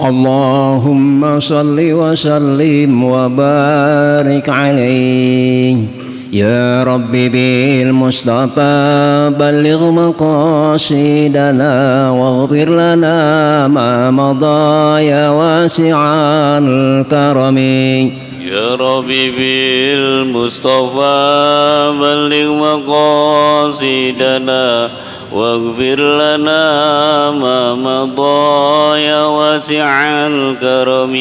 اللهم صل وسلم وبارك عليه يا رب بالمصطفى بلغ مقاصدنا واغفر لنا ما مضى يا واسع الكرم يا ربي بالمصطفى بلغ مقاصدنا واغفر لنا ما مضى يا واسع الكرم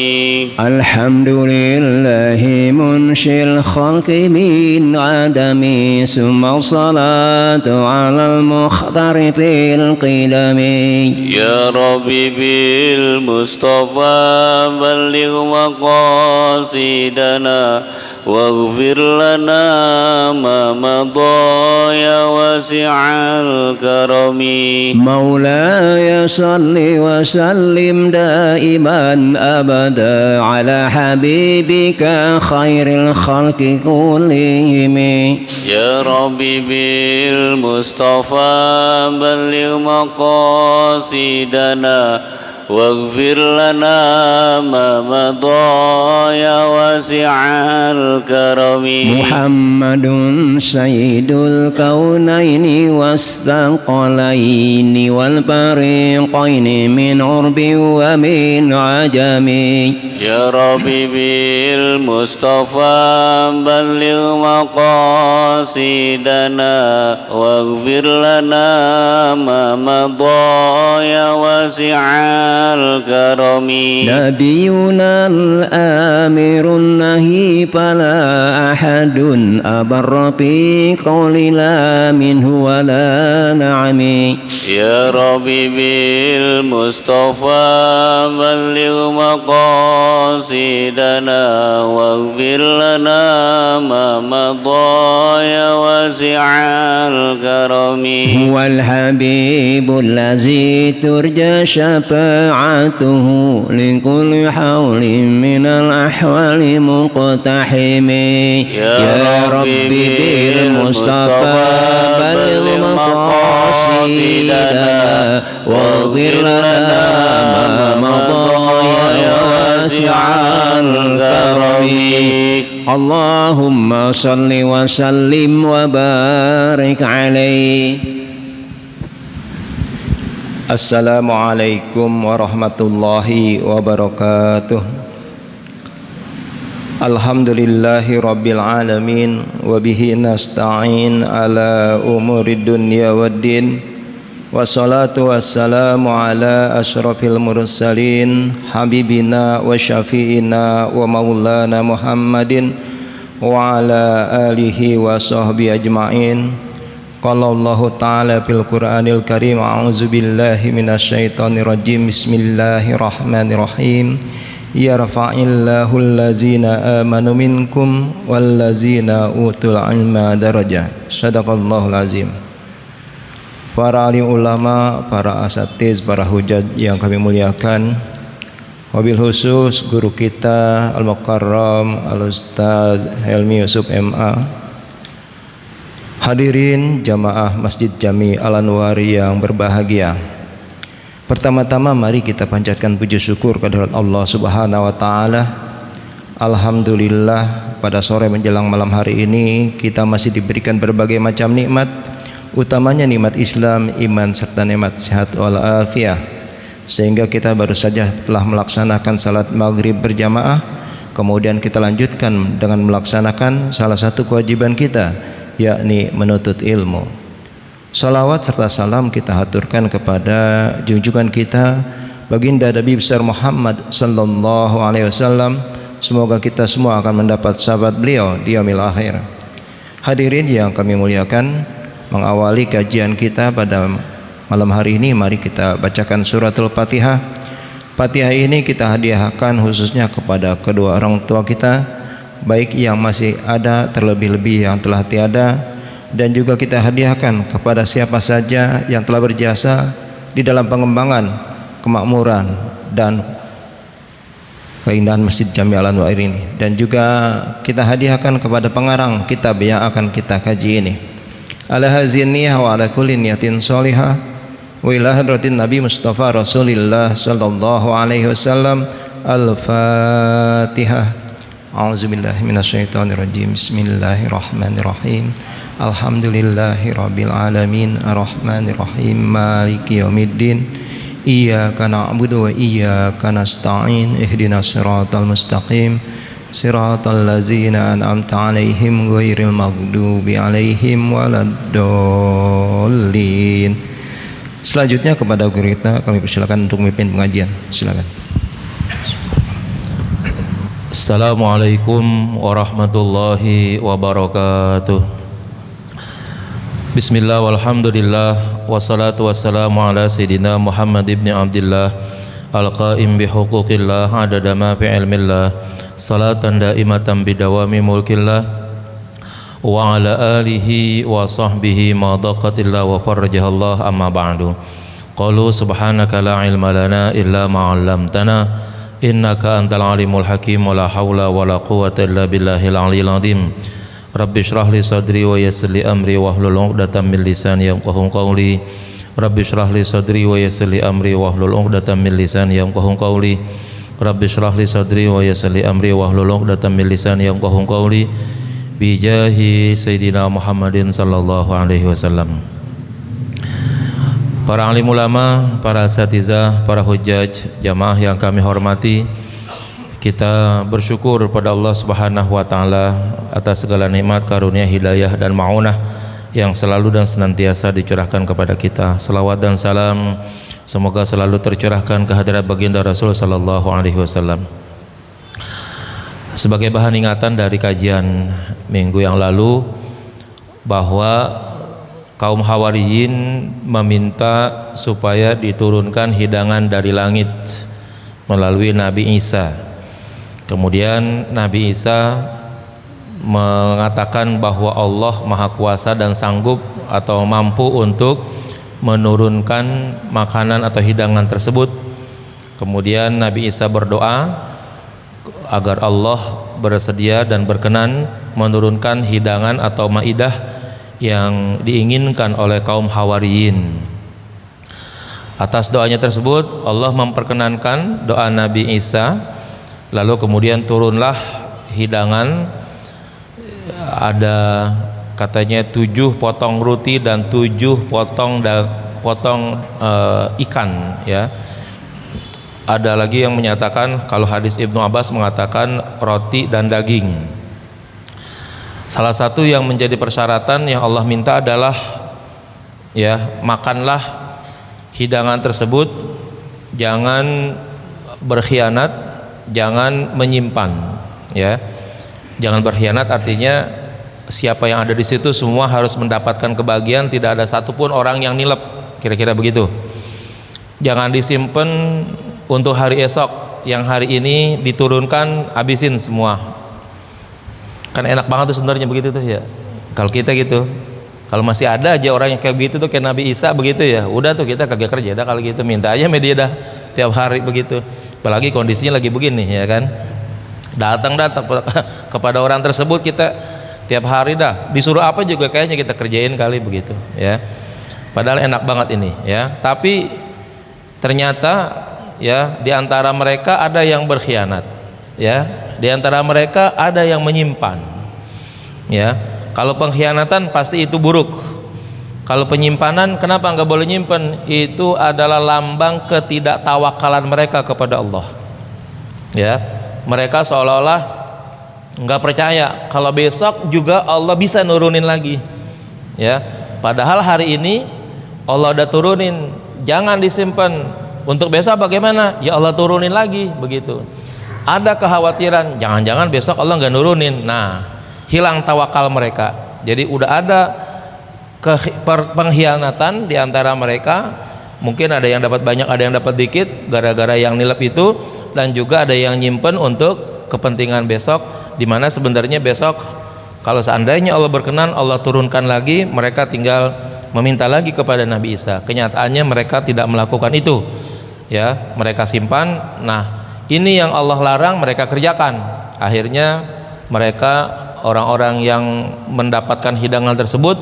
الحمد لله منشئ الخلق من عدم ثم الصلاة على المختار في القدم يا ربي بالمصطفى بلغ مقاصدنا واغفر لنا ما مضى يا واسع الكرم مولاي صل وسلم دائما أبدا على حبيبك خير الخلق كلهم يا ربي بالمصطفى بلغ مقاصدنا واغفر لنا ما مضى يا واسع الكرم محمد سيد الكونين والثقلين والفريقين من عرب ومن عجم يا ربي بالمصطفى بلغ مقاصدنا واغفر لنا ما مضى يا واسع الكرم نبينا الآمر النهي فلا أحد أبر في قول لا منه ولا نعم يا ربي بالمصطفى بلغ مقاصدنا واغفر لنا ما مضى يا واسع الكرم هو الحبيب الذي ترجى شفاعته لكل حول من الأحوال مقتحم يا ربي بالمصطفى بلغ مقاصدنا واغفر لنا ما مضى يا واسع الكرم اللهم صل وسلم وبارك عليه. Assalamualaikum warahmatullahi wabarakatuh. Alhamdulillahi rabbil alamin wa bihi nasta'in ala umurid dunya waddin. Wassalatu wassalamu ala asyrafil mursalin habibina wa syafi'ina wa maulana Muhammadin wa ala alihi wa sahbihi ajma'in. Qala Allah Ta'ala fil Qur'anil Karim a'udzu billahi minasyaitonir rajim bismillahirrahmanirrahim yarfa'illahu allazina amanu minkum wallazina utul ilma darajah sadaqallahul azim. Para alim ulama, para asatiz, para hujat yang kami muliakan, wabil khusus guru kita Al-Mukarram Al-Ustaz Helmi Yusuf MA, hadirin jamaah Masjid Jami Al-Anwari yang berbahagia. Pertama-tama mari kita panjatkan puji syukur kehadirat Allah Subhanahu wa taala. Alhamdulillah pada sore menjelang malam hari ini kita masih diberikan berbagai macam nikmat, utamanya nikmat Islam, iman serta nikmat sehat wal afiah. Sehingga kita baru saja telah melaksanakan salat maghrib berjamaah, kemudian kita lanjutkan dengan melaksanakan salah satu kewajiban kita, yakni menuntut ilmu. Salawat serta salam kita haturkan kepada junjungan kita baginda Nabi besar Muhammad sallallahu alaihi wasallam. Semoga kita semua akan mendapat sahabat beliau di yaumil akhir. Hadirin yang kami muliakan, mengawali kajian kita pada malam hari ini, mari kita bacakan suratul Fatihah. Fatihah ini kita hadiahkan khususnya kepada kedua orang tua kita, baik yang masih ada terlebih-lebih yang telah tiada, dan juga kita hadiahkan kepada siapa saja yang telah berjasa di dalam pengembangan, kemakmuran dan keindahan Masjid Jami Al-Anwar ini, dan juga kita hadiahkan kepada pengarang kitab yang akan kita kaji ini. Ala hazin niyah wa ala kulli niyatin sholihah wa ila hadratin Nabi Mustafa Rasulillah sallallahu alaihi wasallam. Al-Fatihah. A'udzubillahi minasyaitonir rajim. Bismillahirrahmanirrahim. Alhamdulillahirabbil alamin arrahmanir rahim maliki yaumiddin. Iyyaka na'budu wa iyyaka nasta'in. Ihdinas siratal mustaqim. Siratal ladzina an'amta 'alaihim ghairil maghdubi 'alaihim waladdallin. Selanjutnya kepada guru kita kami persilakan untuk memimpin pengajian. Silakan. Assalamualaikum warahmatullahi wabarakatuh. Bismillah walhamdulillah wassalatu wassalamu ala sayyidina Muhammad ibn Abdillah al-qaim bihuquqillah adada ma fi ilmillah salatan daimatan bidawami mulkillah wa ala alihi wa sahbihi ma daqatillah wa farrajahallah amma ba'du. Qalu subhanaka la ilma lana illa ma 'allamtana innaka antal alimul hakim wa la hawla wa la quwwata illa billahil aliyil azim. Rabbi shrah li sadri wa yassir li amri wahlul 'uqdatam min lisani yafqahu qawli. Rabbi shrah li sadri wa yassir li amri wahlul 'uqdatam min lisani yafqahu qawli. Rabbi shrah li sadri wa yassir li amri wahlul 'uqdatam min lisani yafqahu qawli. Bijahi Sayyidina Muhammadin sallallahu alaihi wasallam. Para alim ulama, para asatizah, para hujjaj, jamaah yang kami hormati, kita bersyukur pada Allah Subhanahu wa taala atas segala nikmat, karunia, hidayah dan maunah yang selalu dan senantiasa dicurahkan kepada kita. Salawat dan salam semoga selalu tercurahkan ke hadirat baginda Rasul sallallahu alaihi wasallam. Sebagai bahan ingatan dari kajian minggu yang lalu, bahwa kaum Hawariyin meminta supaya diturunkan hidangan dari langit melalui Nabi Isa. Kemudian Nabi Isa mengatakan bahwa Allah Maha Kuasa dan sanggup atau mampu untuk menurunkan makanan atau hidangan tersebut. Kemudian Nabi Isa berdoa agar Allah bersedia dan berkenan menurunkan hidangan atau maidah yang diinginkan oleh kaum Hawariyin. Atas doanya tersebut Allah memperkenankan doa Nabi Isa, lalu kemudian turunlah hidangan. Ada katanya 7 potong roti dan 7 potong ikan, ya. Ada lagi yang menyatakan, kalau hadis Ibnu Abbas mengatakan roti dan daging. Salah satu yang menjadi persyaratan yang Allah minta adalah, ya, makanlah hidangan tersebut, jangan berkhianat, jangan menyimpan, ya. Jangan berkhianat artinya siapa yang ada di situ semua harus mendapatkan kebahagiaan, tidak ada satupun orang yang nilep, kira-kira begitu. Jangan disimpan untuk hari esok, yang hari ini diturunkan habisin semua. Kan enak banget tuh sebenarnya begitu tuh, ya. Kalau kita gitu, kalau masih ada aja orang yang kayak begitu tuh, kayak Nabi Isa begitu, ya udah tuh kita kagak kerja dah. Kalau gitu minta aja media dah tiap hari begitu. Apalagi kondisinya lagi begini, ya kan. Datang kepada orang tersebut kita tiap hari dah disuruh apa juga kayaknya kita kerjain kali begitu, ya. Padahal enak banget ini, ya. Tapi ternyata, ya, di antara mereka ada yang berkhianat, ya, di antara mereka ada yang menyimpan, ya. Kalau pengkhianatan pasti itu buruk. Kalau penyimpanan, kenapa nggak boleh nyimpan? Itu adalah lambang ketidaktawakalan mereka kepada Allah, ya. Mereka seolah-olah nggak percaya kalau besok juga Allah bisa nurunin lagi, ya. Padahal hari ini Allah udah turunin, jangan disimpan. Untuk besok bagaimana? Ya Allah turunin lagi, begitu. Ada kekhawatiran, jangan-jangan besok Allah nggak nurunin. Nah, hilang tawakal mereka. Jadi udah ada pengkhianatan di antara mereka. Mungkin ada yang dapat banyak, ada yang dapat dikit gara-gara yang nilep itu, dan juga ada yang nyimpen untuk kepentingan besok, di mana sebenarnya besok kalau seandainya Allah berkenan, Allah turunkan lagi, mereka tinggal meminta lagi kepada Nabi Isa. Kenyataannya mereka tidak melakukan itu, ya, mereka simpan. Nah, ini yang Allah larang mereka kerjakan. Akhirnya mereka, orang-orang yang mendapatkan hidangan tersebut,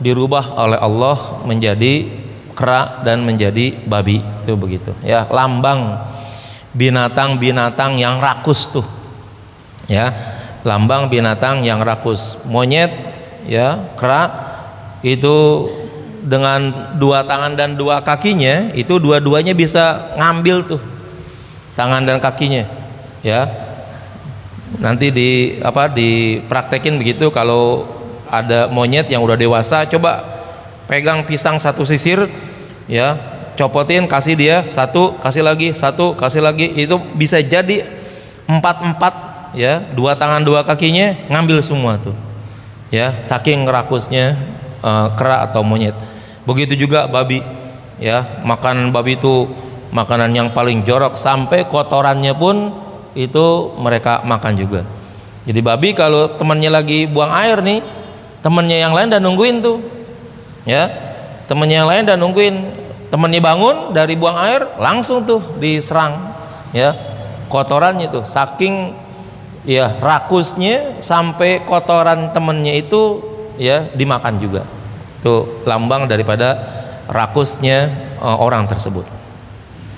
dirubah oleh Allah menjadi kera dan menjadi babi. Itu begitu, ya, lambang binatang-binatang yang rakus tuh, ya, lambang binatang yang rakus. Monyet, ya, kera itu dengan dua tangan dan dua kakinya, itu dua-duanya bisa ngambil tuh tangan dan kakinya, ya. Nanti dipraktekin begitu. Kalau ada monyet yang udah dewasa, coba pegang pisang satu sisir, ya, copotin, kasih dia satu, kasih lagi satu, kasih lagi, itu bisa jadi 4-4, ya, dua tangan dua kakinya ngambil semua tuh, ya, saking rakusnya kera atau monyet. Begitu juga babi, ya, makan babi itu makanan yang paling jorok, sampai kotorannya pun itu mereka makan juga. Jadi babi kalau temannya lagi buang air nih, temannya yang lain udah nungguin tuh, ya, temannya yang lain udah nungguin, temannya bangun dari buang air langsung tuh diserang, ya, kotorannya tuh saking, ya, rakusnya sampai kotoran temannya itu, ya, dimakan juga. Itu lambang daripada rakusnya orang tersebut,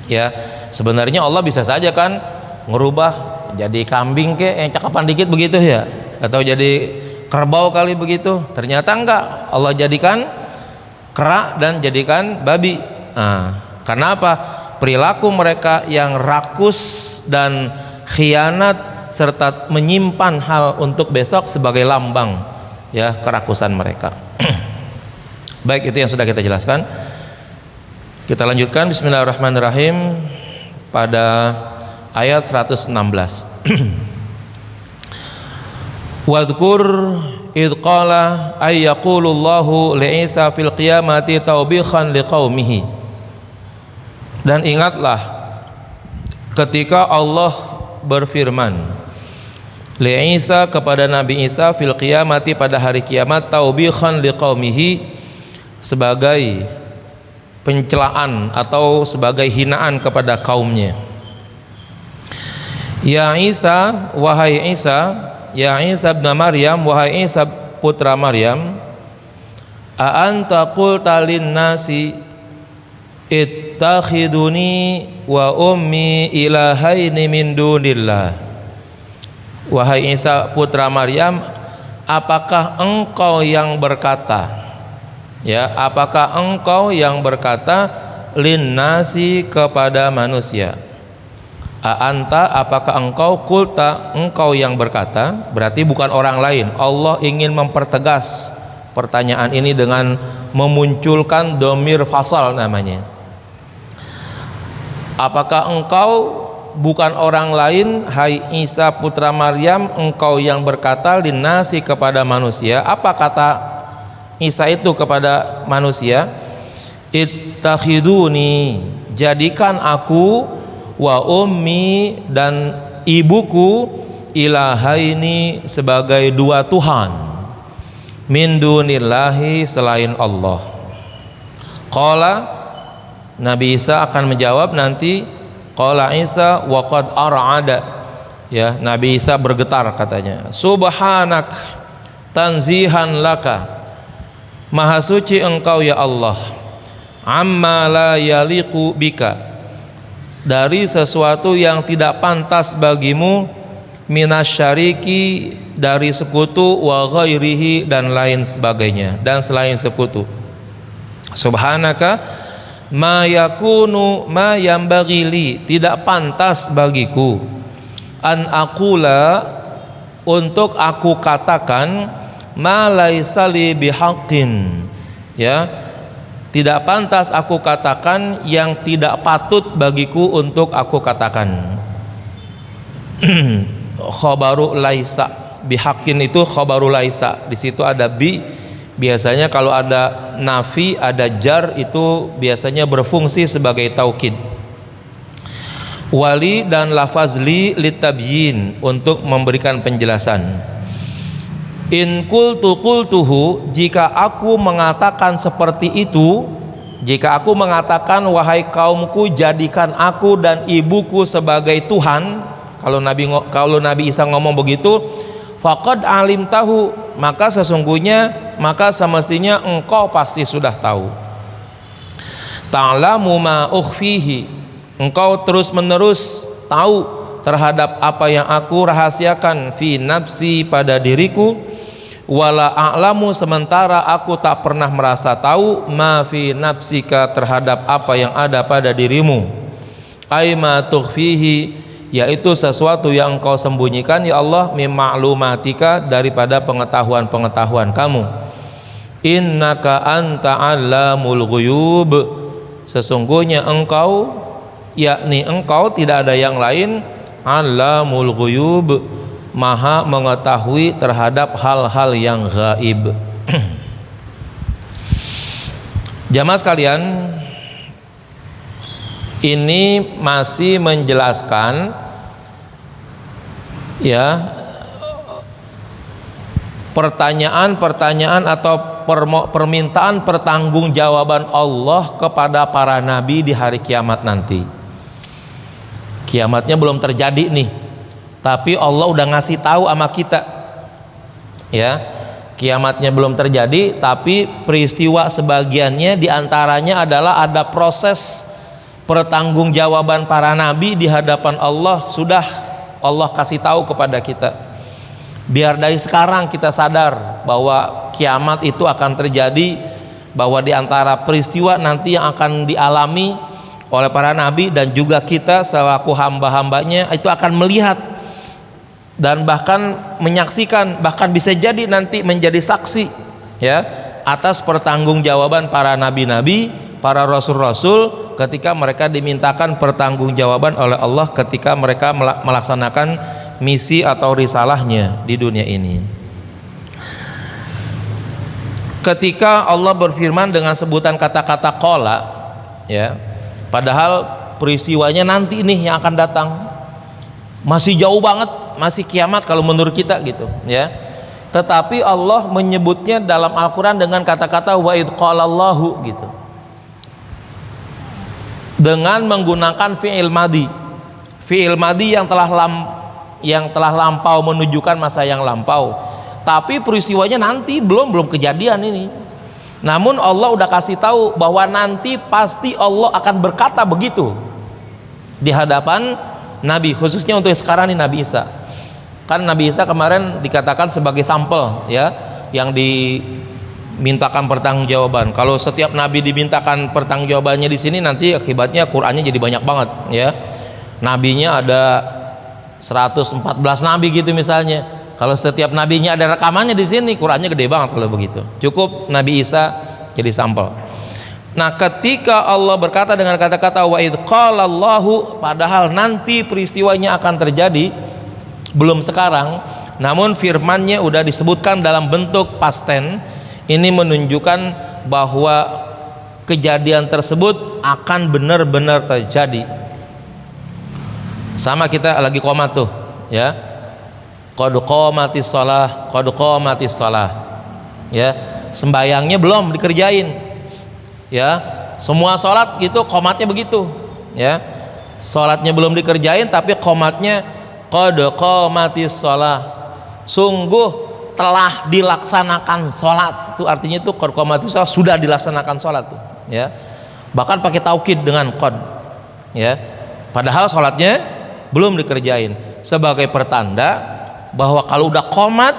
ya. Sebenarnya Allah bisa saja kan ngerubah jadi kambing yang cakapan dikit begitu, ya, atau jadi kerbau kali begitu. Ternyata enggak, Allah jadikan kera dan jadikan babi. Nah, karena apa? Perilaku mereka yang rakus dan khianat serta menyimpan hal untuk besok sebagai lambang, ya, kerakusan mereka. Baik, itu yang sudah kita jelaskan. Kita lanjutkan. Bismillahirrahmanirrahim pada ayat 116. Wadhkur idh qala ay yaqulullahu li Isa fil qiyamati taubikhan liqaumihi. Dan ingatlah ketika Allah berfirman li Isa kepada Nabi Isa fil qiyamati pada hari kiamat, taubikhan liqaumihi, sebagai pencelaan atau sebagai hinaan kepada kaumnya. Ya Isa, wahai Isa, ya Isa bin Maryam, wahai Isa putra Maryam, a anta qulta lin nasi ittakhiduni wa ummi ilahaini min dunillah. Wahai Isa putra Maryam, apakah engkau yang berkata, ya, apakah engkau yang berkata lin nasi kepada manusia? Anta, apakah engkau, kulta, engkau yang berkata, berarti bukan orang lain. Allah ingin mempertegas pertanyaan ini dengan memunculkan domir fasal namanya. Apakah engkau, bukan orang lain, hai Isa putra Maryam, engkau yang berkata linnasi kepada manusia? Apa kata Isa itu kepada manusia? Ittakhiduni, jadikan aku, wa ummi, dan ibuku, ilahaini, sebagai dua Tuhan, min dunillahi, selain Allah. Qala, Nabi Isa akan menjawab nanti, qala Isa wa qad ar'ada, ya, Nabi Isa bergetar katanya, subhanak, tanzihan laka, maha suci engkau ya Allah, amma la yaliqu bika, dari sesuatu yang tidak pantas bagimu, minasyariki, dari sekutu, wa ghairihi, dan lain sebagainya, dan selain sekutu. Subhanaka ma yakunu ma yambaghi li, tidak pantas bagiku, an aqula, untuk aku katakan, ma laisa li bihaqqin, ya, tidak pantas aku katakan yang tidak patut bagiku untuk aku katakan. Khobaru laisa, bihaqqin itu khobaru laisa, di situ ada bi Biasanya kalau ada nafi, ada jar, itu biasanya berfungsi sebagai taukid. Wali dan lafaz li litabyin, untuk memberikan penjelasan. In qultuhu, jika aku mengatakan seperti itu, jika aku mengatakan wahai kaumku jadikan aku dan ibuku sebagai Tuhan, kalau Nabi Isa ngomong begitu, faqad alim tahu, maka sesungguhnya, maka semestinya engkau pasti sudah tahu. Ta'lamu ma ukhfihi, engkau terus menerus tahu terhadap apa yang aku rahasiakan, fi nafsi, pada diriku, wala a'lamu, sementara aku tak pernah merasa tahu, ma fi nafsika, terhadap apa yang ada pada dirimu, ay ma tukhfihi, yaitu sesuatu yang engkau sembunyikan ya Allah, mima'lumatika, daripada pengetahuan-pengetahuan kamu. Innaka anta 'allamul ghuyub, sesungguhnya engkau, yakni engkau, tidak ada yang lain, 'allamul ghuyub, maha mengetahui terhadap hal-hal yang gaib. Jamaah sekalian, ini masih menjelaskan ya pertanyaan-pertanyaan atau permintaan pertanggungjawaban Allah kepada para nabi di hari kiamat nanti. Kiamatnya belum terjadi nih, tapi Allah udah ngasih tahu sama kita ya, kiamatnya belum terjadi, tapi peristiwa sebagiannya diantaranya adalah ada proses pertanggungjawaban para nabi di hadapan Allah, sudah Allah kasih tahu kepada kita. Biar dari sekarang kita sadar bahwa kiamat itu akan terjadi, bahwa di antara peristiwa nanti yang akan dialami oleh para nabi dan juga kita selaku hamba-hambanya itu akan melihat dan bahkan menyaksikan, bahkan bisa jadi nanti menjadi saksi ya atas pertanggungjawaban para nabi-nabi, para rasul-rasul, ketika mereka dimintakan pertanggungjawaban oleh Allah ketika mereka melaksanakan misi atau risalahnya di dunia ini. Ketika Allah berfirman dengan sebutan kata-kata qala ya, padahal peristiwanya nanti nih yang akan datang, masih jauh banget, masih kiamat kalau menurut kita gitu ya, tetapi Allah menyebutnya dalam Al-Quran dengan kata-kata wa idh qalallahu gitu, dengan menggunakan fi'il madi yang telah lampau, menunjukkan masa yang lampau, tapi peristiwanya nanti belum kejadian ini. Namun Allah udah kasih tahu bahwa nanti pasti Allah akan berkata begitu di hadapan nabi, khususnya untuk sekarang ini Nabi Isa. Kan Nabi Isa kemarin dikatakan sebagai sampel ya, yang dimintakan pertanggungjawaban. Kalau setiap nabi dimintakan pertanggungjawabannya di sini, nanti akibatnya Qur'annya jadi banyak banget ya. Nabinya ada 114 nabi gitu misalnya. Kalau setiap nabinya ada rekamannya di sini, Qur'annya gede banget kalau begitu. Cukup Nabi Isa jadi sampel. Nah, ketika Allah berkata dengan kata-kata wa idh qalallahu, padahal nanti peristiwanya akan terjadi, belum sekarang, namun firman-Nya udah disebutkan dalam bentuk past tense, ini menunjukkan bahwa kejadian tersebut akan benar-benar terjadi. Sama kita lagi qomat tuh ya, qad qamatis shalah ya, sembayangnya belum dikerjain ya, semua sholat gitu qomatnya begitu ya, sholatnya belum dikerjain tapi qomatnya qad qamatis shalah, sungguh telah dilaksanakan sholat. Itu artinya itu qad qamatis shalah, sudah dilaksanakan sholat tuh ya, bahkan pakai taukid dengan qad ya, padahal sholatnya belum dikerjain, sebagai pertanda bahwa kalau udah qomat,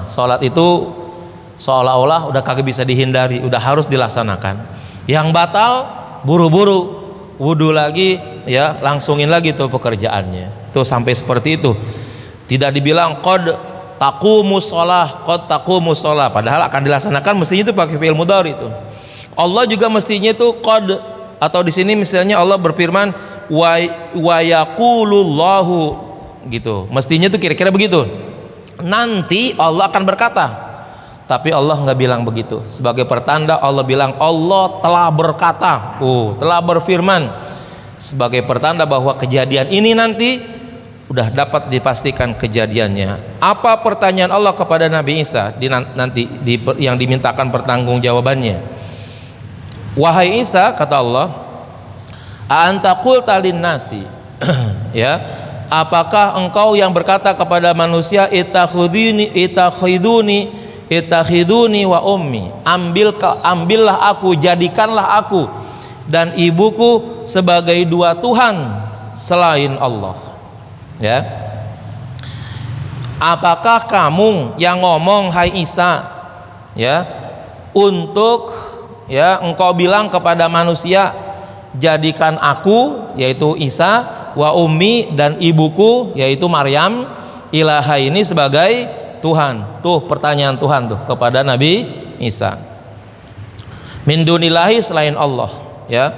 sholat itu seolah-olah udah kagak bisa dihindari, udah harus dilaksanakan. Yang batal buru-buru wudu lagi ya, langsungin lagi tuh pekerjaannya tuh, sampai seperti itu. Tidak dibilang qad taqumus shalah, padahal akan dilaksanakan mestinya itu pakai fi'il mudhari itu. Allah juga mestinya itu qad, atau di sini misalnya Allah berfirman wa yaqulullahu gitu, mestinya itu kira-kira begitu. Nanti Allah akan berkata, Tapi Allah nggak bilang begitu. Sebagai pertanda Allah bilang Allah telah berkata, telah berfirman. Sebagai pertanda bahwa kejadian ini nanti udah dapat dipastikan kejadiannya. Apa pertanyaan Allah kepada Nabi Isa yang dimintakan pertanggungjawabannya? Wahai Isa, kata Allah, anta qulta lin-nasi ya, apakah engkau yang berkata kepada manusia itakhiduni wa ummi, ambillah aku, jadikanlah aku dan ibuku sebagai dua Tuhan selain Allah. Ya, apakah kamu yang ngomong, hai Isa, ya, untuk ya engkau bilang kepada manusia, jadikan aku, yaitu Isa, wa ummi, dan ibuku, yaitu Maryam, ilahaini, sebagai Tuhan. Tuh pertanyaan Tuhan tuh kepada Nabi Isa, min dunillahi, selain Allah. Ya,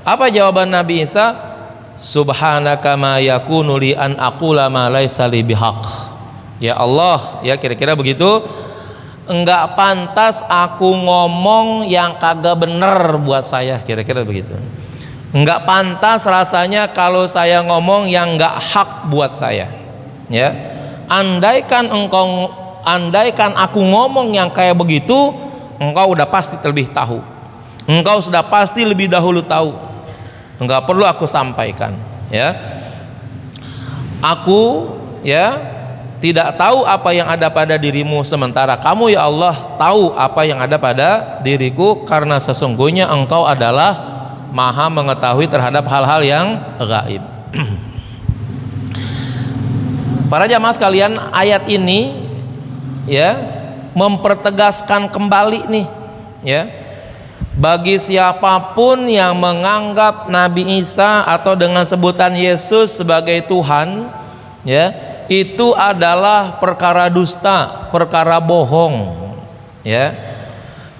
apa jawaban Nabi Isa? Subhanaka ma yakunu li an aqula ma laisa li bihaq. Ya Allah, ya kira-kira begitu. Enggak pantas aku ngomong yang kagak bener buat saya, kira-kira begitu. Enggak pantas rasanya kalau saya ngomong yang enggak hak buat saya. Ya, andaikan aku ngomong yang kayak begitu, engkau udah pasti lebih tahu. Engkau sudah pasti lebih dahulu tahu. Enggak perlu aku sampaikan. Ya, aku ya tidak tahu apa yang ada pada dirimu, sementara kamu ya Allah tahu apa yang ada pada diriku, karena sesungguhnya engkau adalah maha mengetahui terhadap hal-hal yang gaib. Para jamaah sekalian, ayat ini ya mempertegaskan kembali nih, ya, bagi siapapun yang menganggap Nabi Isa atau dengan sebutan Yesus sebagai Tuhan, ya, itu adalah perkara dusta, perkara bohong. Ya,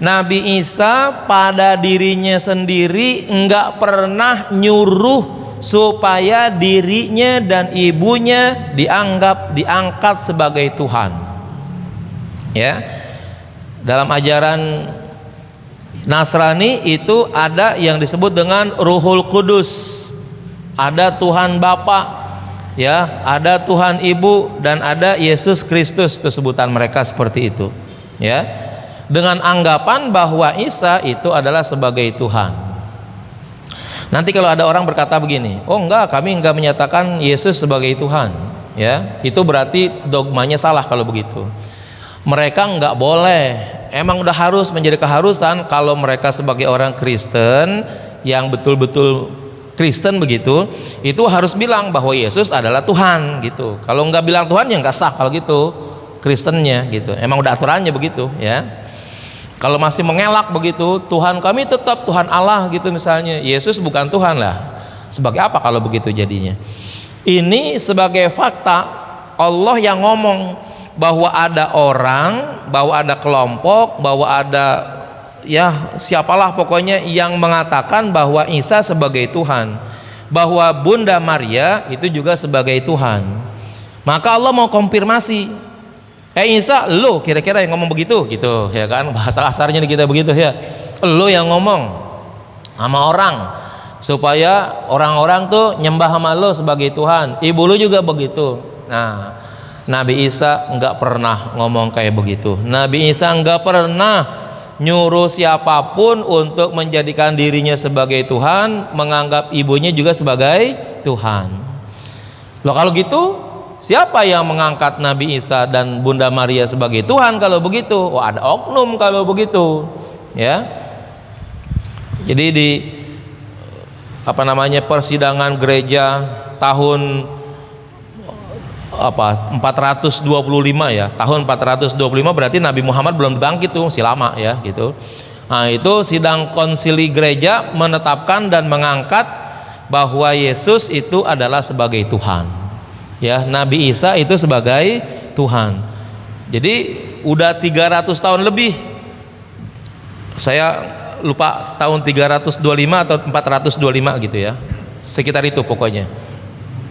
Nabi Isa pada dirinya sendiri enggak pernah nyuruh supaya dirinya dan ibunya diangkat sebagai Tuhan. Ya, dalam ajaran Nasrani itu ada yang disebut dengan Ruhul Kudus, ada Tuhan Bapa, ya, ada Tuhan Ibu, dan ada Yesus Kristus. Itu sebutan mereka seperti itu. Ya, dengan anggapan bahwa Isa itu adalah sebagai Tuhan. Nanti kalau ada orang berkata begini, oh enggak, kami enggak menyatakan Yesus sebagai Tuhan, ya, itu berarti dogmanya salah kalau begitu. Mereka enggak boleh, emang udah harus menjadi keharusan kalau mereka sebagai orang Kristen yang betul-betul Kristen begitu, itu harus bilang bahwa Yesus adalah Tuhan gitu. Kalau enggak bilang Tuhan ya enggak sah kalau gitu Kristennya gitu. Emang udah aturannya begitu, ya. Kalau masih mengelak begitu, Tuhan kami tetap Tuhan Allah gitu misalnya, Yesus bukan Tuhan lah. Sebagai apa kalau begitu jadinya? Ini sebagai fakta Allah yang ngomong bahwa ada orang, bahwa ada kelompok, bahwa ada ya siapalah pokoknya yang mengatakan bahwa Isa sebagai Tuhan, bahwa Bunda Maria itu juga sebagai Tuhan. Maka Allah mau konfirmasi, Isa, lo kira-kira yang ngomong begitu gitu, ya kan, bahasa kasarnya kita begitu ya, lo yang ngomong sama orang supaya orang-orang tuh nyembah sama lo sebagai Tuhan, ibu lo juga begitu. Nah, Nabi Isa enggak pernah ngomong kayak begitu. Nabi Isa enggak pernah nyuruh siapapun untuk menjadikan dirinya sebagai Tuhan, menganggap ibunya juga sebagai Tuhan. Loh kalau gitu, siapa yang mengangkat Nabi Isa dan Bunda Maria sebagai Tuhan kalau begitu? Oh, ada oknum kalau begitu, ya. Jadi di persidangan gereja tahun 425 ya, tahun 425 berarti Nabi Muhammad belum bangkit tuh, masih lama ya gitu. Nah, itu sidang konsili gereja menetapkan dan mengangkat bahwa Yesus itu adalah sebagai Tuhan, ya, Nabi Isa itu sebagai Tuhan. Jadi udah 300 tahun lebih, saya lupa tahun 325 atau 425 gitu ya, sekitar itu pokoknya.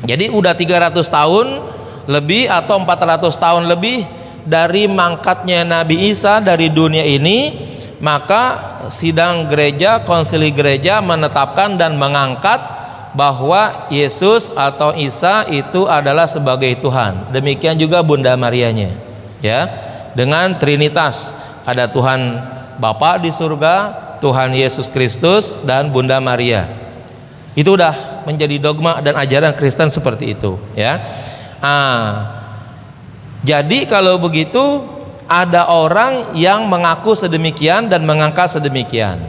Jadi udah 300 tahun lebih atau 400 tahun lebih dari mangkatnya Nabi Isa dari dunia ini, maka sidang gereja, konsili gereja menetapkan dan mengangkat bahwa Yesus atau Isa itu adalah sebagai Tuhan. Demikian juga Bunda Marianya, ya, dengan Trinitas, ada Tuhan Bapa di surga, Tuhan Yesus Kristus, dan Bunda Maria. Itu udah menjadi dogma dan ajaran Kristen seperti itu, ya. Jadi kalau begitu ada orang yang mengaku sedemikian dan mengangkat sedemikian.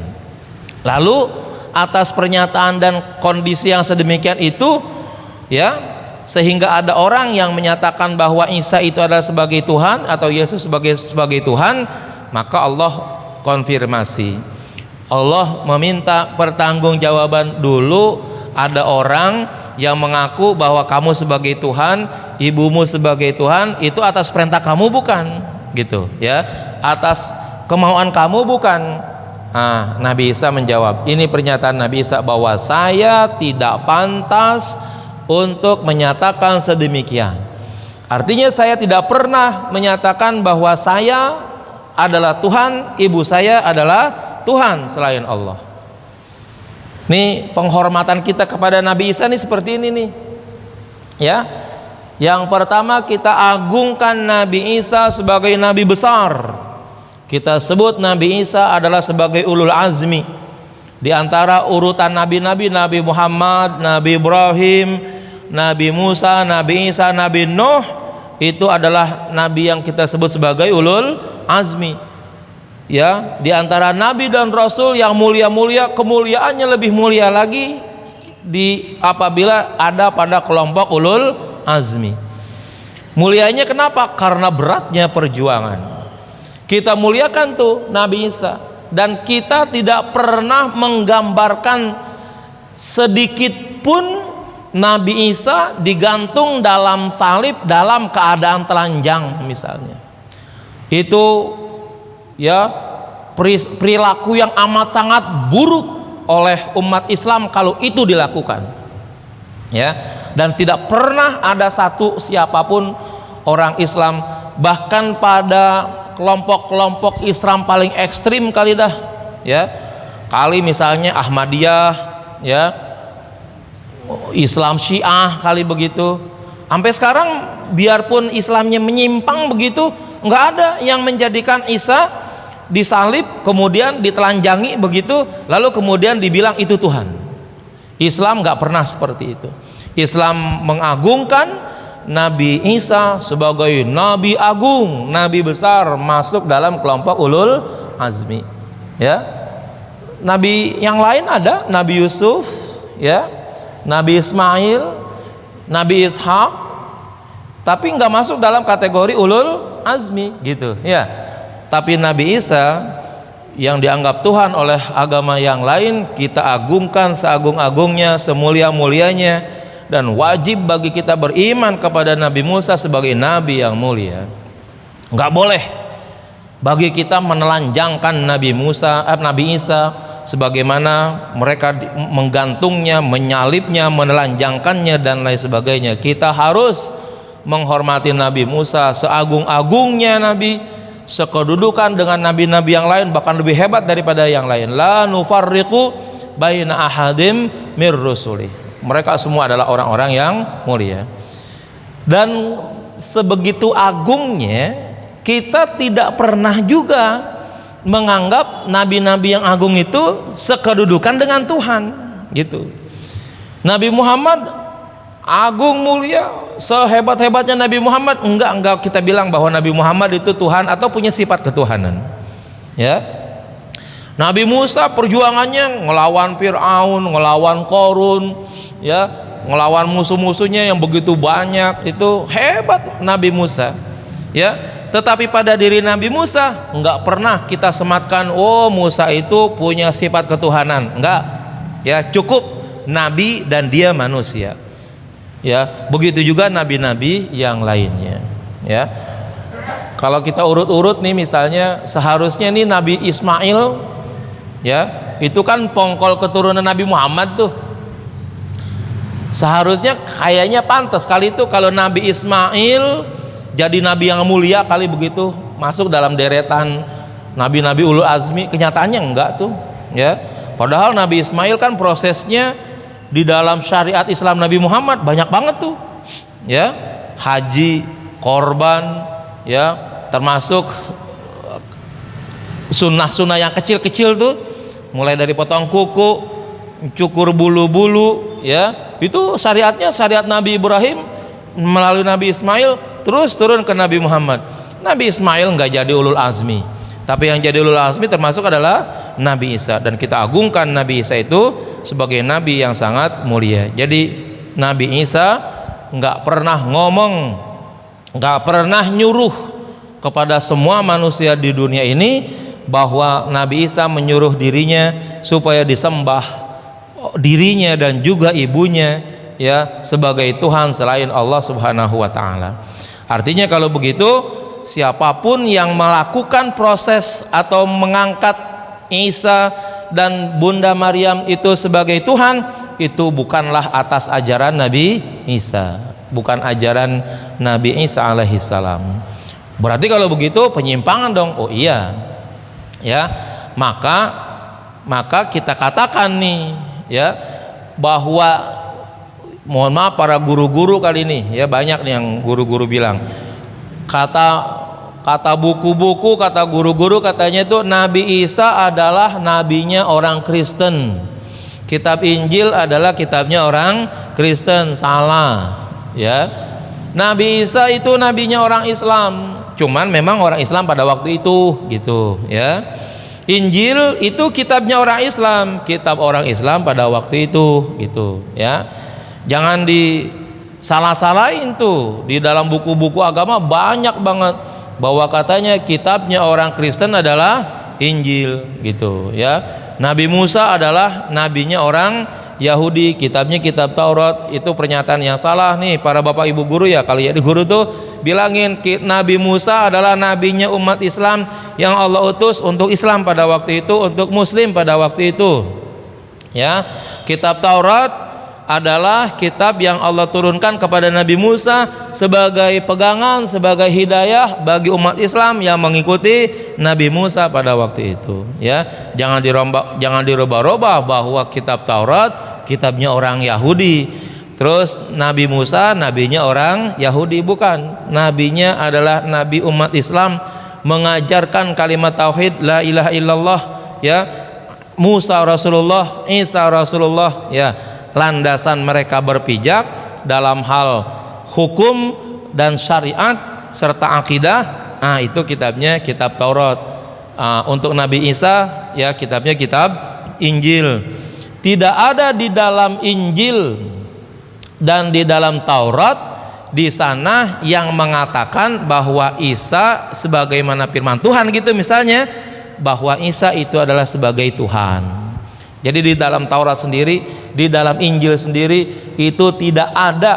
Lalu atas pernyataan dan kondisi yang sedemikian itu, ya, sehingga ada orang yang menyatakan bahwa Isa itu adalah sebagai Tuhan atau Yesus sebagai Tuhan, maka Allah konfirmasi. Allah meminta pertanggungjawaban dulu. Ada orang yang mengaku bahwa kamu sebagai Tuhan, ibumu sebagai Tuhan, itu atas perintah kamu bukan, gitu, ya, atas kemauan kamu bukan. Nabi Isa menjawab, ini pernyataan Nabi Isa bahwa saya tidak pantas untuk menyatakan sedemikian. Artinya saya tidak pernah menyatakan bahwa saya adalah Tuhan, ibu saya adalah Tuhan selain Allah. Nih penghormatan kita kepada Nabi Isa nih seperti ini nih, ya. Yang pertama, kita agungkan Nabi Isa sebagai nabi besar. Kita sebut Nabi Isa adalah sebagai ulul azmi. Di antara urutan nabi-nabi, Nabi Muhammad, Nabi Ibrahim, Nabi Musa, Nabi Isa, Nabi Nuh, itu adalah nabi yang kita sebut sebagai ulul azmi. Ya, di antara nabi dan rasul yang mulia-mulia, kemuliaannya lebih mulia lagi apabila ada pada kelompok ulul azmi. Mulianya kenapa? Karena beratnya perjuangan. Kita muliakan tuh Nabi Isa, dan kita tidak pernah menggambarkan sedikit pun Nabi Isa digantung dalam salib dalam keadaan telanjang misalnya. Itu, ya, perilaku yang amat sangat buruk oleh umat Islam kalau itu dilakukan, ya. Dan tidak pernah ada satu siapapun orang Islam, bahkan pada kelompok-kelompok Islam paling ekstrim kali dah, ya, kali misalnya Ahmadiyah, ya, Islam Syiah kali begitu, sampai sekarang biarpun Islamnya menyimpang begitu, nggak ada yang menjadikan Isa disalib kemudian ditelanjangi begitu lalu kemudian dibilang itu Tuhan. Islam nggak pernah seperti itu. Islam mengagungkan Nabi Isa sebagai nabi agung, nabi besar, masuk dalam kelompok ulul azmi, ya. Nabi yang lain ada Nabi Yusuf, ya, Nabi Ismail, Nabi Ishak, tapi nggak masuk dalam kategori ulul azmi, gitu, ya. Tapi Nabi Isa yang dianggap Tuhan oleh agama yang lain, kita agungkan seagung-agungnya, semulia-mulianya, dan wajib bagi kita beriman kepada Nabi Musa sebagai nabi yang mulia. Nggak boleh bagi kita menelanjangkan Nabi Isa sebagaimana mereka menggantungnya, menyalibnya, menelanjangkannya dan lain sebagainya. Kita harus menghormati Nabi Musa seagung-agungnya nabi, sekedudukan dengan nabi-nabi yang lain, bahkan lebih hebat daripada yang lain. La nufarriqu baina ahadim mir rusulih. Mereka semua adalah orang-orang yang mulia. Dan sebegitu agungnya, kita tidak pernah juga menganggap nabi-nabi yang agung itu sekedudukan dengan Tuhan, gitu. Nabi Muhammad agung, mulia, sehebat-hebatnya Nabi Muhammad, enggak kita bilang bahwa Nabi Muhammad itu Tuhan atau punya sifat ketuhanan, ya. Nabi Musa perjuangannya ngelawan Fir'aun, ngelawan Qarun, ya, ngelawan musuh-musuhnya yang begitu banyak, itu hebat Nabi Musa, ya. Tetapi pada diri Nabi Musa enggak pernah kita sematkan, oh Musa itu punya sifat ketuhanan, enggak, ya. Cukup nabi dan dia manusia, ya. Begitu juga nabi-nabi yang lainnya, ya. Kalau kita urut-urut nih, misalnya seharusnya nih Nabi Ismail, ya, itu kan pongkol keturunan Nabi Muhammad tuh. Seharusnya kayaknya pantas kali itu kalau Nabi Ismail jadi nabi yang mulia kali begitu, masuk dalam deretan nabi-nabi ulul azmi. Kenyataannya enggak tuh, ya. Padahal Nabi Ismail kan prosesnya di dalam syariat Islam Nabi Muhammad banyak banget tuh, ya. Haji, korban, ya, termasuk sunnah-sunnah yang kecil-kecil tuh, mulai dari potong kuku, cukur bulu-bulu, ya. Itu syariatnya syariat Nabi Ibrahim melalui Nabi Ismail terus turun ke Nabi Muhammad. Nabi Ismail nggak jadi ulul azmi, tapi yang jadi ulul azmi termasuk adalah Nabi Isa, dan kita agungkan Nabi Isa itu sebagai nabi yang sangat mulia. Jadi Nabi Isa nggak pernah ngomong, nggak pernah nyuruh kepada semua manusia di dunia ini bahwa Nabi Isa menyuruh dirinya supaya disembah dirinya dan juga ibunya, ya, sebagai Tuhan selain Allah Subhanahu wa taala. Artinya kalau begitu, siapapun yang melakukan proses atau mengangkat Isa dan Bunda Maryam itu sebagai Tuhan, itu bukanlah atas ajaran Nabi Isa, bukan ajaran Nabi Isa alaihi salam. Berarti kalau begitu penyimpangan dong. Oh iya, ya, maka kita katakan nih, ya, bahwa mohon maaf para guru-guru kali ini, ya, banyak nih yang guru-guru bilang kata buku-buku, kata guru-guru katanya itu Nabi Isa adalah nabinya orang Kristen, kitab Injil adalah kitabnya orang Kristen. Salah, ya. Nabi Isa itu nabinya orang Islam, cuman memang orang Islam pada waktu itu, gitu, ya. Injil itu kitabnya orang Islam, kitab orang Islam pada waktu itu, gitu, ya. Jangan disalah-salahin tuh, di dalam buku-buku agama banyak banget bahwa katanya kitabnya orang Kristen adalah Injil, gitu, ya. Nabi Musa adalah nabinya orang Yahudi, kitabnya kitab Taurat. Itu pernyataan yang salah nih para bapak ibu guru, ya. Kalau jadi guru tuh bilangin Nabi Musa adalah nabinya umat Islam yang Allah utus untuk Islam pada waktu itu, untuk Muslim pada waktu itu, ya. Kitab Taurat adalah kitab yang Allah turunkan kepada Nabi Musa sebagai pegangan, sebagai hidayah bagi umat Islam yang mengikuti Nabi Musa pada waktu itu, ya. Jangan dirubah-rubah bahwa kitab Taurat kitabnya orang Yahudi, terus Nabi Musa nabinya orang Yahudi. Bukan, nabinya adalah nabi umat Islam, mengajarkan kalimat tauhid la ilaha illallah, ya. Musa Rasulullah, Isa Rasulullah, ya. Landasan mereka berpijak dalam hal hukum dan syariat serta akidah. Itu kitabnya kitab Taurat. Untuk Nabi Isa, ya, kitabnya kitab Injil. Tidak ada di dalam Injil dan di dalam Taurat di sana yang mengatakan bahwa Isa sebagaimana firman Tuhan, gitu, misalnya bahwa Isa itu adalah sebagai Tuhan. Jadi di dalam Taurat sendiri, di dalam Injil sendiri itu tidak ada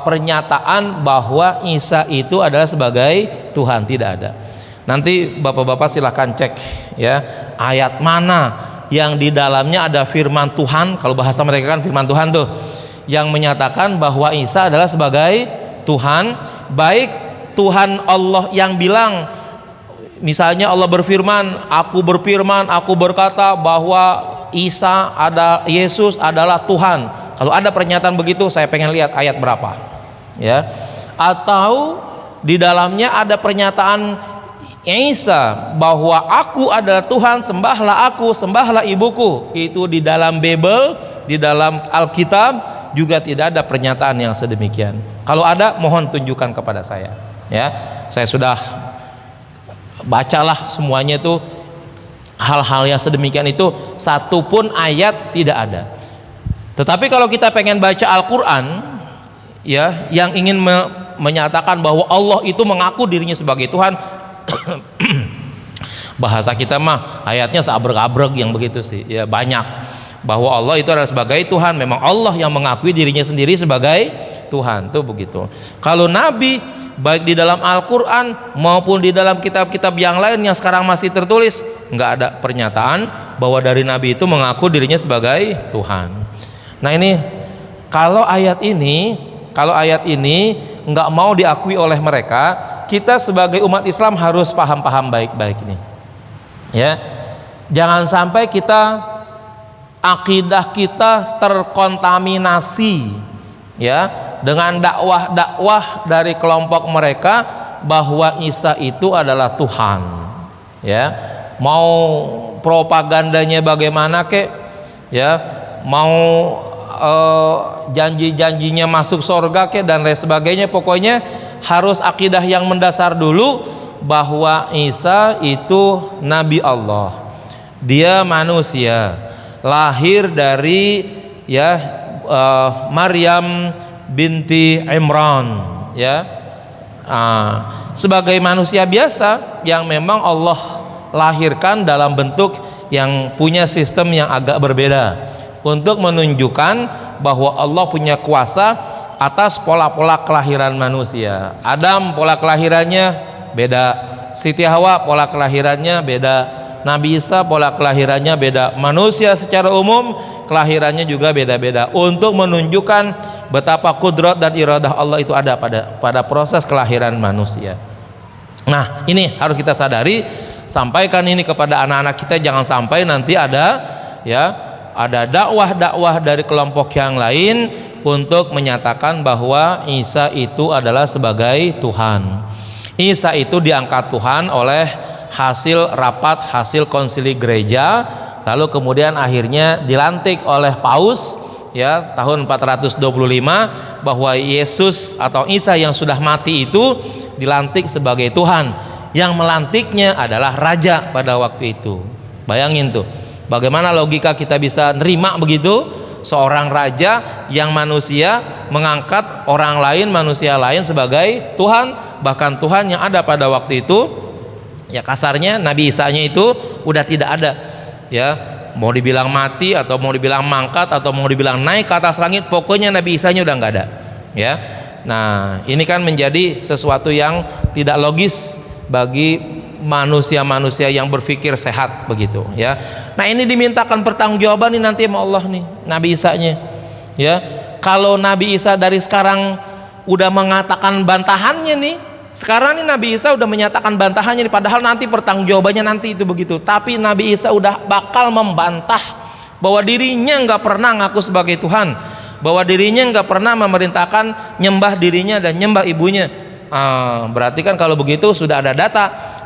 pernyataan bahwa Isa itu adalah sebagai Tuhan, tidak ada. Nanti bapak-bapak silahkan cek, ya, ayat mana yang di dalamnya ada firman Tuhan. Kalau bahasa mereka kan firman Tuhan tuh, yang menyatakan bahwa Isa adalah sebagai Tuhan. Baik Tuhan Allah yang bilang, misalnya Allah berfirman, aku berkata bahwa Yesus adalah Tuhan. Kalau ada pernyataan begitu, saya pengen lihat ayat berapa, ya. Atau di dalamnya ada pernyataan Isa bahwa aku adalah Tuhan, sembahlah aku, sembahlah ibuku. Itu di dalam Bible, di dalam Alkitab juga tidak ada pernyataan yang sedemikian. Kalau ada, mohon tunjukkan kepada saya, ya. Saya sudah bacalah semuanya itu. Hal-hal yang sedemikian itu satu pun ayat tidak ada. Tetapi kalau kita pengen baca Al-Quran, ya, yang ingin menyatakan bahwa Allah itu mengaku dirinya sebagai Tuhan, bahasa kita mah ayatnya seabrek-abrek yang begitu sih, ya, banyak. Bahwa Allah itu adalah sebagai Tuhan, memang Allah yang mengakui dirinya sendiri sebagai Tuhan, tuh begitu. Kalau Nabi, baik di dalam Al-Quran maupun di dalam kitab-kitab yang lain yang sekarang masih tertulis, nggak ada pernyataan bahwa dari Nabi itu mengaku dirinya sebagai Tuhan. Nah ini, kalau ayat ini nggak mau diakui oleh mereka, kita sebagai umat Islam harus paham-paham baik-baik ini. Ya. Jangan sampai akidah kita terkontaminasi ya dengan dakwah-dakwah dari kelompok mereka bahwa Isa itu adalah Tuhan. Ya. Mau propagandanya bagaimana kek, ya, mau janji-janjinya masuk surga kek dan lain sebagainya, pokoknya harus akidah yang mendasar dulu bahwa Isa itu Nabi Allah, dia manusia, lahir dari Maryam binti Imran, ya, sebagai manusia biasa yang memang Allah lahirkan dalam bentuk yang punya sistem yang agak berbeda untuk menunjukkan bahwa Allah punya kuasa atas pola-pola kelahiran manusia. Adam pola kelahirannya beda, Siti Hawa pola kelahirannya beda, Nabi Isa pola kelahirannya beda, manusia secara umum kelahirannya juga beda-beda untuk menunjukkan betapa kudrat dan iradah Allah itu ada pada proses kelahiran manusia. Nah, ini harus kita sadari, sampaikan ini kepada anak-anak kita, jangan sampai nanti ada dakwah-dakwah dari kelompok yang lain untuk menyatakan bahwa Isa itu adalah sebagai Tuhan. Isa itu diangkat Tuhan oleh hasil rapat, hasil konsili gereja, lalu kemudian akhirnya dilantik oleh Paus ya tahun 425 bahwa Yesus atau Isa yang sudah mati itu dilantik sebagai Tuhan. Yang melantiknya adalah raja pada waktu itu. Bayangin tuh, bagaimana logika kita bisa nerima begitu? Seorang raja yang manusia mengangkat orang lain, manusia lain sebagai Tuhan, bahkan Tuhan yang ada pada waktu itu, ya kasarnya Nabi Isa-nya itu udah tidak ada, ya, mau dibilang mati atau mau dibilang mangkat atau mau dibilang naik ke atas langit, pokoknya Nabi Isa-nya udah nggak ada, ya. Nah, ini kan menjadi sesuatu yang tidak logis bagi manusia-manusia yang berpikir sehat begitu, ya. Nah, ini dimintakan pertanggungjawaban nih nanti sama Allah nih, Nabi Isa-nya, ya. Kalau Nabi Isa dari sekarang udah mengatakan bantahannya nih, sekarang nih Nabi Isa udah menyatakan bantahannya nih, padahal nanti pertanggungjawabannya nanti itu begitu. Tapi Nabi Isa udah bakal membantah bahwa dirinya nggak pernah ngaku sebagai Tuhan, bahwa dirinya nggak pernah memerintahkan nyembah dirinya dan nyembah ibunya. Berarti kan kalau begitu sudah ada data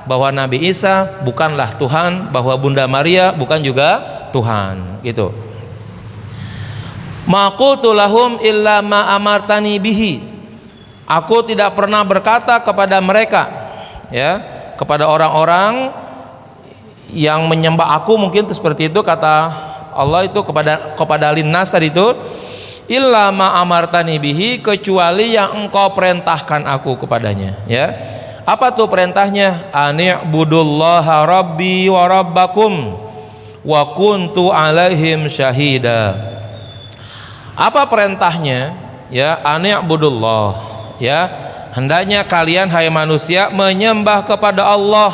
bahwa Nabi Isa bukanlah Tuhan, bahwa Bunda Maria bukan juga Tuhan, gitu. Ma qultu lahum illa ma amartani bihi. Aku tidak pernah berkata kepada mereka, ya, kepada orang-orang yang menyembah aku, mungkin seperti itu kata Allah itu kepada linnas tadi itu, illa ma amartani bihi, kecuali yang engkau perintahkan aku kepadanya, ya. Apa tuh perintahnya? Ani'budullaha rabbi wa rabbakum wa kuntu alaihim syahida. Apa perintahnya? Ya, ani'budullah, ya, hendaknya kalian hai manusia menyembah kepada Allah.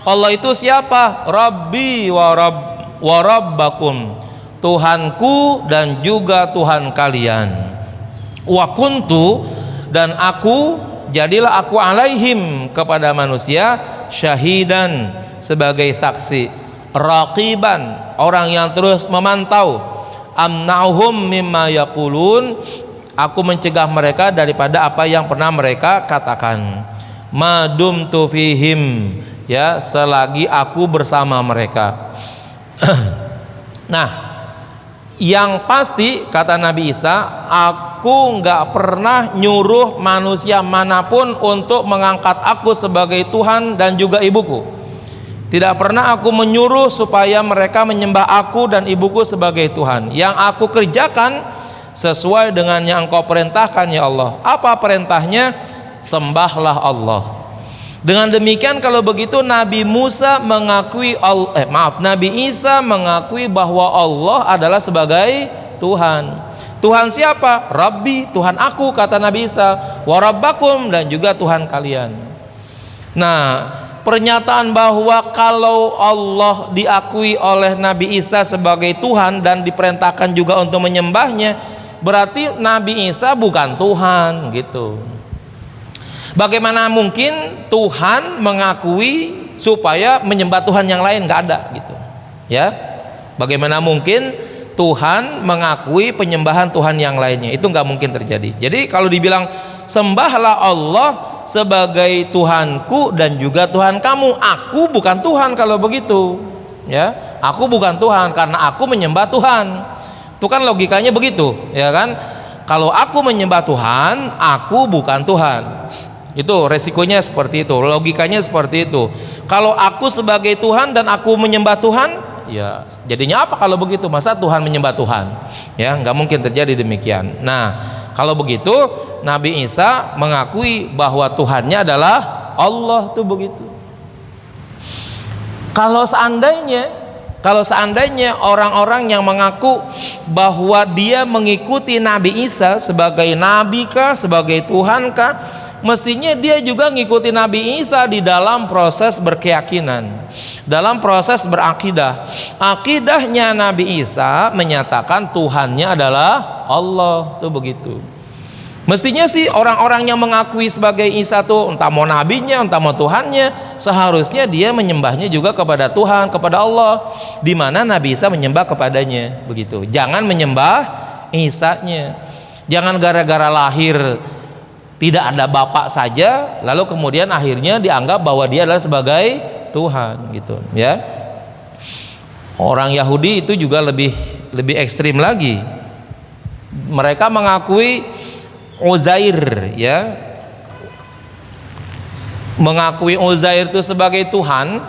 Allah itu siapa? Rabbi wa rabbakum, Tuhanku dan juga Tuhan kalian. Wa kuntu, dan aku, jadilah aku alaihim, kepada manusia, syahidan, sebagai saksi, raqiban, orang yang terus memantau, amna'uhum mimma yaqulun, aku mencegah mereka daripada apa yang pernah mereka katakan, madumtu fihim, ya, selagi aku bersama mereka. Nah, yang pasti kata Nabi Isa, aku nggak pernah nyuruh manusia manapun untuk mengangkat aku sebagai Tuhan dan juga ibuku. Tidak pernah aku menyuruh supaya mereka menyembah aku dan ibuku sebagai Tuhan. Yang aku kerjakan sesuai dengan yang engkau perintahkan, ya Allah. Apa perintahnya? Sembahlah Allah. Dengan demikian, kalau begitu Nabi Nabi Isa mengakui bahwa Allah adalah sebagai Tuhan. Tuhan siapa? Rabbi, Tuhan aku, kata Nabi Isa. Wa rabbakum, dan juga Tuhan kalian. Nah, pernyataan bahwa kalau Allah diakui oleh Nabi Isa sebagai Tuhan dan diperintahkan juga untuk menyembahnya, berarti Nabi Isa bukan Tuhan, gitu. Bagaimana mungkin Tuhan mengakui supaya menyembah Tuhan yang lain? Nggak ada gitu ya. Bagaimana mungkin Tuhan mengakui penyembahan Tuhan yang lainnya? Itu nggak mungkin terjadi. Jadi kalau dibilang sembahlah Allah sebagai Tuhanku dan juga Tuhan kamu, aku bukan Tuhan kalau begitu ya. Aku bukan Tuhan karena aku menyembah Tuhan. Itu kan logikanya begitu ya kan. Kalau aku menyembah Tuhan, aku bukan Tuhan. Itu resikonya seperti itu, logikanya seperti itu. Kalau aku sebagai Tuhan dan aku menyembah Tuhan, ya jadinya apa kalau begitu? Masa Tuhan menyembah Tuhan? Ya nggak mungkin terjadi demikian. Nah kalau begitu Nabi Isa mengakui bahwa Tuhannya adalah Allah tuh begitu. Kalau seandainya orang-orang yang mengaku bahwa dia mengikuti Nabi Isa sebagai nabi kah, sebagai Tuhan kah, mestinya dia juga ngikuti Nabi Isa di dalam proses berkeyakinan, dalam proses berakidah. Akidahnya Nabi Isa menyatakan Tuhannya adalah Allah tuh begitu. Mestinya sih orang-orang yang mengakui sebagai Isa tuh entah mau nabinya, entah mau Tuhannya, seharusnya dia menyembahnya juga kepada Tuhan, kepada Allah, di mana Nabi Isa menyembah kepadanya begitu. Jangan menyembah Isanya. Jangan gara-gara lahir tidak ada bapak saja lalu kemudian akhirnya dianggap bahwa dia adalah sebagai Tuhan gitu ya. Orang Yahudi itu juga lebih ekstrim lagi. Mereka mengakui Uzair ya, mengakui Uzair itu sebagai Tuhan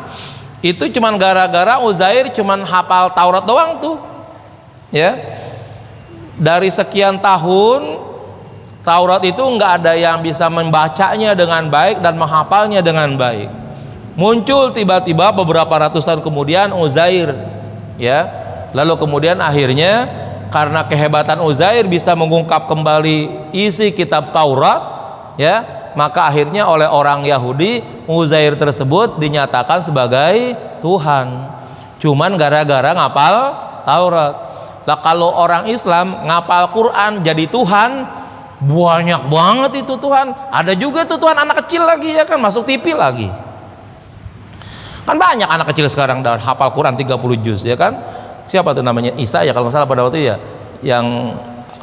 itu cuman gara-gara Uzair cuman hafal Taurat doang tuh ya. Dari sekian tahun Taurat itu nggak ada yang bisa membacanya dengan baik dan menghafalnya dengan baik. Muncul tiba-tiba beberapa ratus tahun kemudian Uzair ya, lalu kemudian akhirnya karena kehebatan Uzair bisa mengungkap kembali isi kitab Taurat ya, maka akhirnya oleh orang Yahudi Uzair tersebut dinyatakan sebagai Tuhan cuman gara-gara ngapal Taurat. Lah kalau orang Islam ngapal Quran jadi Tuhan, banyak banget itu Tuhan. Ada juga tuh Tuhan anak kecil lagi ya kan, masuk TV lagi. Kan banyak anak kecil sekarang dan hafal Quran 30 juz ya kan. Siapa tuh namanya Isa ya kalau nggak salah pada waktu itu ya,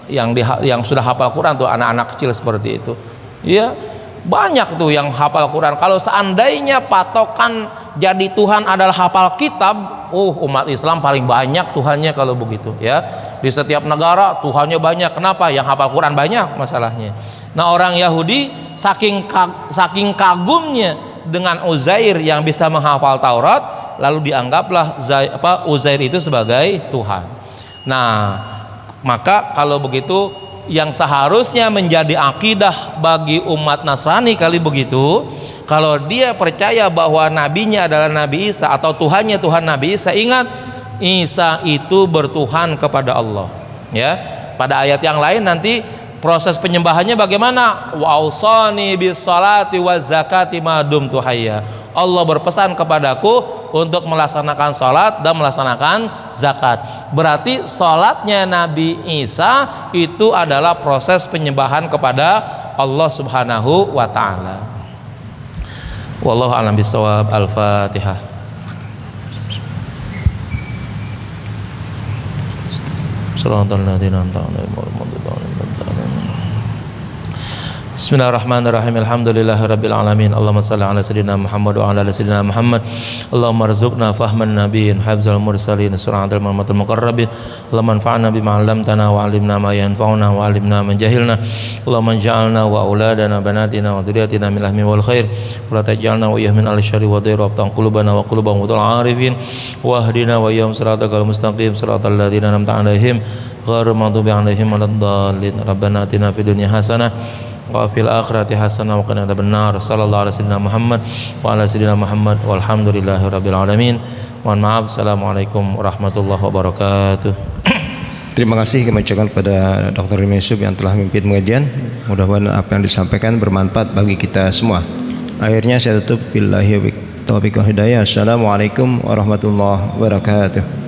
yang sudah hafal Quran tuh anak-anak kecil seperti itu. Iya, banyak tuh yang hafal Quran. Kalau seandainya patokan jadi Tuhan adalah hafal kitab, umat Islam paling banyak Tuhannya kalau begitu ya. Di setiap negara Tuhannya banyak. Kenapa? Yang hafal Quran banyak masalahnya. Nah orang Yahudi saking kagumnya dengan Uzair yang bisa menghafal Taurat, lalu dianggaplah Uzair itu sebagai Tuhan. Nah maka kalau begitu yang seharusnya menjadi akidah bagi umat Nasrani kali begitu, kalau dia percaya bahwa nabinya adalah Nabi Isa atau Tuhannya Tuhan Nabi Isa, ingat Isa itu bertuhan kepada Allah ya. Pada ayat yang lain nanti proses penyembahannya bagaimana? Wa ausani bis salati waz zakati ma dumtu hayya. Allah berpesan kepadaku untuk melaksanakan salat dan melaksanakan zakat. Berarti salatnya Nabi Isa itu adalah proses penyembahan kepada Allah Subhanahu wa taala. Wallahu a'lam bishawab. Al-Fatihah. Bismillahirrahmanirrahim. Alhamdulillahirabbil alamin. Allahumma shalli ala sayyidina Muhammad wa ala ali sayyidina Muhammad. Allahumma rzuqna fahman nabiyyin habzal mursalin suratul muhammadul muqarrabin. Allahumma anfa'na bima 'allamtana wa 'allimna ma yanfa'una wa 'allimna man jahilna. Allahumma ij'alna wa auladana banatina wa dhurriyyatina min lahmi wal khair. Wa la taj'alna wa iyyahum min al-syarri wa dhirra wa qulubana wa qulubahum wa arifin. Wa hdina wa iyyahum siratal mustaqim siratal ladzina an'amta 'alaihim ghairil maghdubi 'alaihim waladdallin. Rabbana atina fid dunya hasanah wa fil akhirati hasanah wa qina adzabannar. Sallallahu alaihi wasallam Muhammad wa ala sayyidina Muhammad walhamdulillahirabbil alamin. Mohon maaf. Assalamualaikum warahmatullahi wabarakatuh. Terima kasih kami ucapkan kepada Dr. Yusuf yang telah memimpin pengajian. Mudah-mudahan apa yang disampaikan bermanfaat bagi kita semua. Akhirnya saya tutup billahi taufiq wal hidayah. Assalamualaikum warahmatullahi wabarakatuh.